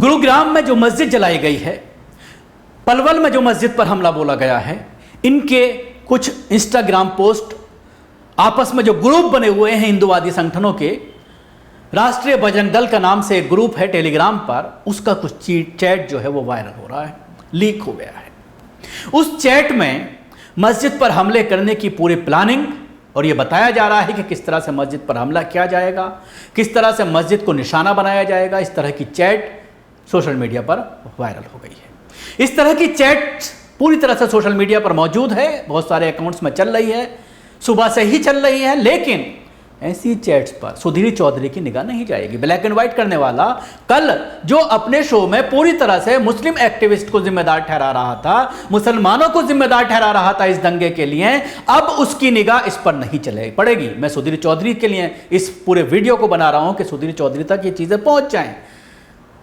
गुरुग्राम में जो मस्जिद जलाई गई है, पलवल में जो मस्जिद पर हमला बोला गया है, इनके कुछ इंस्टाग्राम पोस्ट, आपस में जो ग्रुप बने हुए हैं हिंदूवादी संगठनों के, राष्ट्रीय बजरंग दल का नाम से एक ग्रुप है टेलीग्राम पर, उसका कुछ चैट जो है वो वायरल हो रहा है, लीक हो गया है। उस चैट में मस्जिद पर हमले करने की पूरी प्लानिंग और ये बताया जा रहा है कि किस तरह से मस्जिद पर हमला किया जाएगा, किस तरह से मस्जिद को निशाना बनाया जाएगा। इस तरह की चैट सोशल मीडिया पर वायरल हो गई है। इस तरह की चैट पूरी तरह से सोशल मीडिया पर मौजूद है, बहुत सारे अकाउंट्स में चल रही है, सुबह से ही चल रही है। लेकिन ऐसी चैट्स पर सुधीर चौधरी की निगाह नहीं जाएगी। ब्लैक एंड व्हाइट करने वाला कल जो अपने शो में पूरी तरह से मुस्लिम एक्टिविस्ट को जिम्मेदार ठहरा रहा था, मुसलमानों को जिम्मेदार ठहरा रहा था इस दंगे के लिए, अब उसकी निगाह इस पर नहीं चले पड़ेगी। मैं सुधीर चौधरी के लिए इस पूरे वीडियो को बना रहा हूं कि सुधीर चौधरी तक ये चीजें पहुंच जाएं।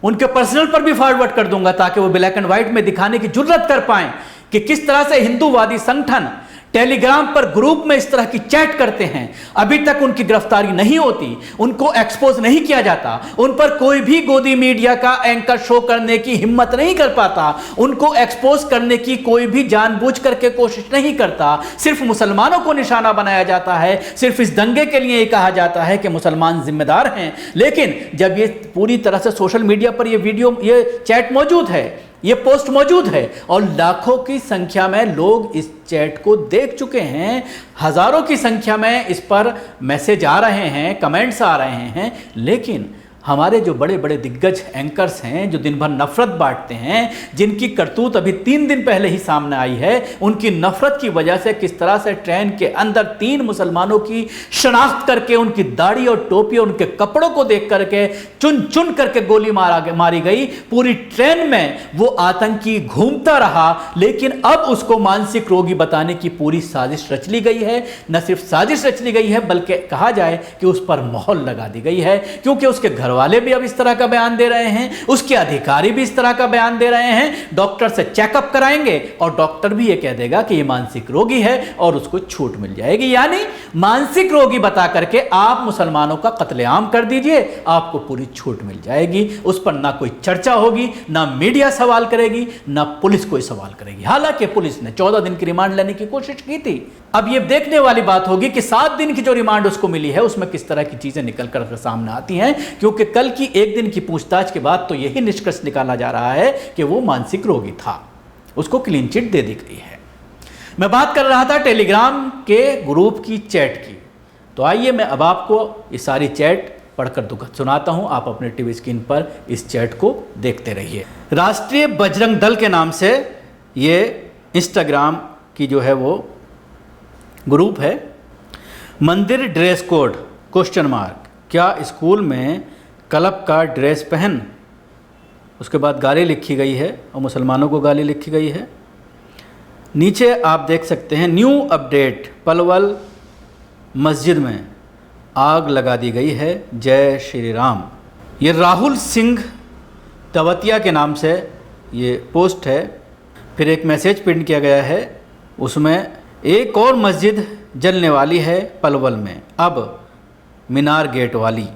उनके पर्सनल पर भी फॉरवर्ड कर दूंगा ताकि वो ब्लैक एंड व्हाइट में दिखाने की जुर्रत कर पाएं कि किस तरह से हिंदूवादी संगठन टेलीग्राम पर ग्रुप में इस तरह की चैट करते हैं। अभी तक उनकी गिरफ्तारी नहीं होती, उनको एक्सपोज नहीं किया जाता, उन पर कोई भी गोदी मीडिया का एंकर शो करने की हिम्मत नहीं कर पाता, उनको एक्सपोज करने की कोई भी जानबूझ करके कोशिश नहीं करता। सिर्फ मुसलमानों को निशाना बनाया जाता है, सिर्फ इस दंगे के लिए ये कहा जाता है कि मुसलमान जिम्मेदार हैं। लेकिन जब ये पूरी तरह से सोशल मीडिया पर ये वीडियो, ये चैट मौजूद है, ये पोस्ट मौजूद है और लाखों की संख्या में लोग इस चैट को देख चुके हैं, हजारों की संख्या में इस पर मैसेज आ रहे हैं, कमेंट्स आ रहे हैं, लेकिन हमारे जो बड़े बड़े दिग्गज एंकर्स हैं जो दिन भर नफरत बांटते हैं, जिनकी करतूत अभी 3 दिन पहले ही सामने आई है, उनकी नफरत की वजह से किस तरह से ट्रेन के अंदर 3 मुसलमानों की शनाख्त करके उनकी दाढ़ी और टोपी और उनके कपड़ों को देख करके चुन चुन करके गोली मारी गई। पूरी ट्रेन में वो आतंकी घूमता रहा, लेकिन अब उसको मानसिक रोगी बताने की पूरी साजिश रच ली गई है। न सिर्फ साजिश रच ली गई है बल्कि कहा जाए कि उस पर मोहर लगा दी गई है, क्योंकि उसके घर वाले भी अब इस तरह का बयान दे रहे हैं, उसके अधिकारी भी इस तरह का बयान दे रहे हैं। डॉक्टर से चेकअप कराएंगे और डॉक्टर भी ये कह देगा कि ये मानसिक रोगी है और उसको छूट मिल जाएगी। यानी मानसिक रोगी बता करके आप मुसलमानों का कत्लेआम कर दीजिए, आपको पूरी छूट मिल जाएगी। उस पर ना कोई चर्चा होगी, ना मीडिया सवाल करेगी, ना पुलिस कोई सवाल करेगी। हालांकि पुलिस ने 14 दिन की रिमांड लेने की कोशिश की थी। अब ये देखने वाली बात होगी कि 7 दिन की जो रिमांड उसको मिली है उसमें किस तरह की चीजें निकल कर सामने आती हैं, क्योंकि कल की 1 दिन की पूछताछ के बाद तो यही निष्कर्ष निकाला जा रहा है कि वो मानसिक रोगी था, उसको क्लीन चिट दे दी गई है। मैं बात कर रहा था टेलीग्राम के ग्रुप की चैट की, तो आइए मैं अब आपको ये सारी चैट पढ़कर सुनाता हूं। आप अपने टीवी स्क्रीन पर इस चैट को देखते रहिए। राष्ट्रीय बजरंग दल के नाम से ये इंस्टाग्राम की जो है वो ग्रुप है। मंदिर ड्रेस कोड ? क्या स्कूल में क्लब का ड्रेस पहन? उसके बाद गाली लिखी गई है और मुसलमानों को गाली लिखी गई है। नीचे आप देख सकते हैं न्यू अपडेट, पलवल मस्जिद में आग लगा दी गई है, जय श्री राम। ये राहुल सिंह तवतिया के नाम से ये पोस्ट है। फिर एक मैसेज प्रिंट किया गया है, उसमें एक और मस्जिद जलने वाली है पलवल में, अब मीनार गेट वाली,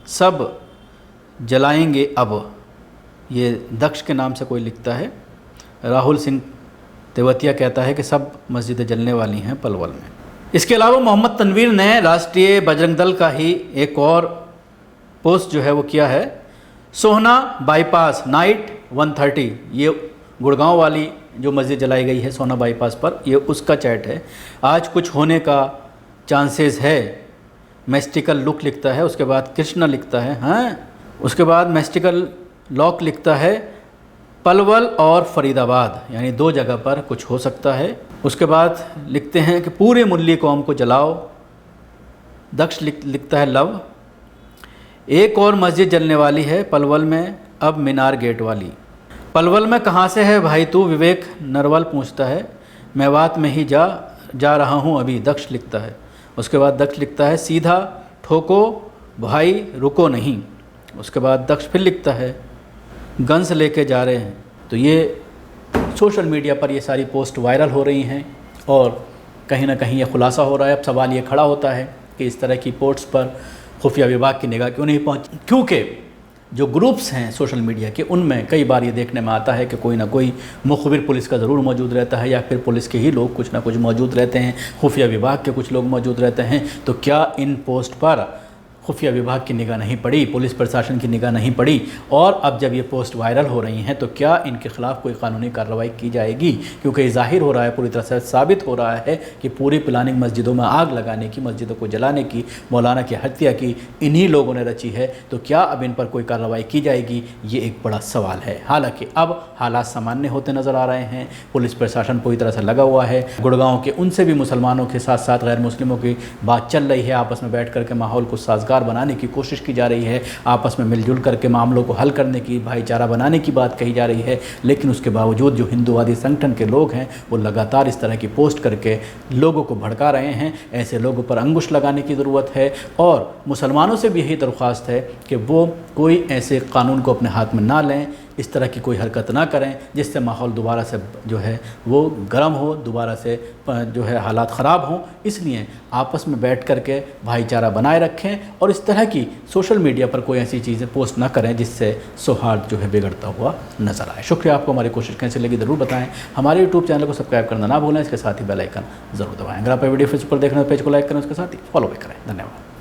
सब जलाएंगे अब। ये दक्ष के नाम से कोई लिखता है। राहुल सिंह तेवतिया कहता है कि सब मस्जिदें जलने वाली हैं पलवल में। इसके अलावा मोहम्मद तनवीर ने राष्ट्रीय बजरंग दल का ही एक और पोस्ट जो है वो किया है। सोहना बाईपास नाइट 1:30, ये गुड़गांव वाली जो मस्जिद जलाई गई है सोहना बाईपास पर, ये उसका चैट है। आज कुछ होने का चांसेस है, मैस्टिकल लुक लिखता है। उसके बाद कृष्णा लिखता है, हाँ। उसके बाद मैस्टिकल लॉक लिखता है, पलवल और फरीदाबाद, यानी 2 जगह पर कुछ हो सकता है। उसके बाद लिखते हैं कि पूरे मुल्ली कौम को जलाओ। दक्ष लिखता है लव। एक और मस्जिद जलने वाली है पलवल में, अब मीनार गेट वाली। पलवल में कहाँ से है भाई तू? विवेक नरवल पूछता है। मेवात में ही जा रहा हूँ अभी, दक्ष लिखता है। उसके बाद दक्ष लिखता है सीधा ठोको भाई, रुको नहीं। उसके बाद दक्ष फिर लिखता है गन्स लेके जा रहे हैं। तो ये सोशल मीडिया पर ये सारी पोस्ट वायरल हो रही हैं और कहीं ना कहीं ये खुलासा हो रहा है। अब सवाल ये खड़ा होता है कि इस तरह की पोस्ट पर खुफिया विभाग की निगाह क्यों नहीं पहुंची, क्योंकि जो ग्रुप्स हैं सोशल मीडिया के, उनमें कई बार ये देखने में आता है कि कोई ना कोई मुखबिर पुलिस का ज़रूर मौजूद रहता है, या फिर पुलिस के ही लोग कुछ ना कुछ मौजूद रहते हैं, खुफिया विभाग के कुछ लोग मौजूद रहते हैं। तो क्या इन पोस्ट पर खुफिया विभाग की निगाह नहीं पड़ी, पुलिस प्रशासन की निगाह नहीं पड़ी? और अब जब ये पोस्ट वायरल हो रही हैं तो क्या इनके खिलाफ़ कोई कानूनी कार्रवाई की जाएगी? क्योंकि ज़ाहिर हो रहा है, पूरी तरह से साबित हो रहा है कि पूरी प्लानिंग मस्जिदों में आग लगाने की, मस्जिदों को जलाने की, मौलाना की हत्या की इन्हीं लोगों ने रची है। तो क्या अब इन पर कोई कार्रवाई की जाएगी? ये एक बड़ा सवाल है। हालांकि अब हालात सामान्य होते नज़र आ रहे हैं, पुलिस प्रशासन पूरी तरह से लगा हुआ है। गुड़गांव के उनसे भी मुसलमानों के साथ साथ गैर मुस्लिमों की बात चल रही है, आपस में बैठ कर के माहौल को साजगार बनाने की कोशिश की जा रही है, आपस में मिलजुल करके मामलों को हल करने की, भाईचारा बनाने की बात कही जा रही है। लेकिन उसके बावजूद जो हिंदूवादी संगठन के लोग हैं वो लगातार इस तरह की पोस्ट करके लोगों को भड़का रहे हैं। ऐसे लोगों पर अंकुश लगाने की ज़रूरत है और मुसलमानों से भी यही दरख्वास्त है कि वो कोई ऐसे कानून को अपने हाथ में ना लें, इस तरह की कोई हरकत ना करें जिससे माहौल दोबारा से जो है वो गर्म हो, दोबारा से जो है हालात ख़राब हों। इसलिए आपस में बैठ कर के भाईचारा बनाए रखें और इस तरह की सोशल मीडिया पर कोई ऐसी चीज़ें पोस्ट ना करें जिससे सौहार्द जो है बिगड़ता हुआ नज़र आए। शुक्रिया, आपको हमारी कोशिश कैसी लगी ज़रूर बताएं। हमारे यूट्यूब चैनल को सब्सक्राइब करना ना भूलें, इसके साथ ही बेल आइकन ज़रूर दबाएं। अगर आप वीडियो फेसबुक पर देख रहे हैं, पेज को लाइक करें, उसके साथ ही फॉलो भी करें। धन्यवाद।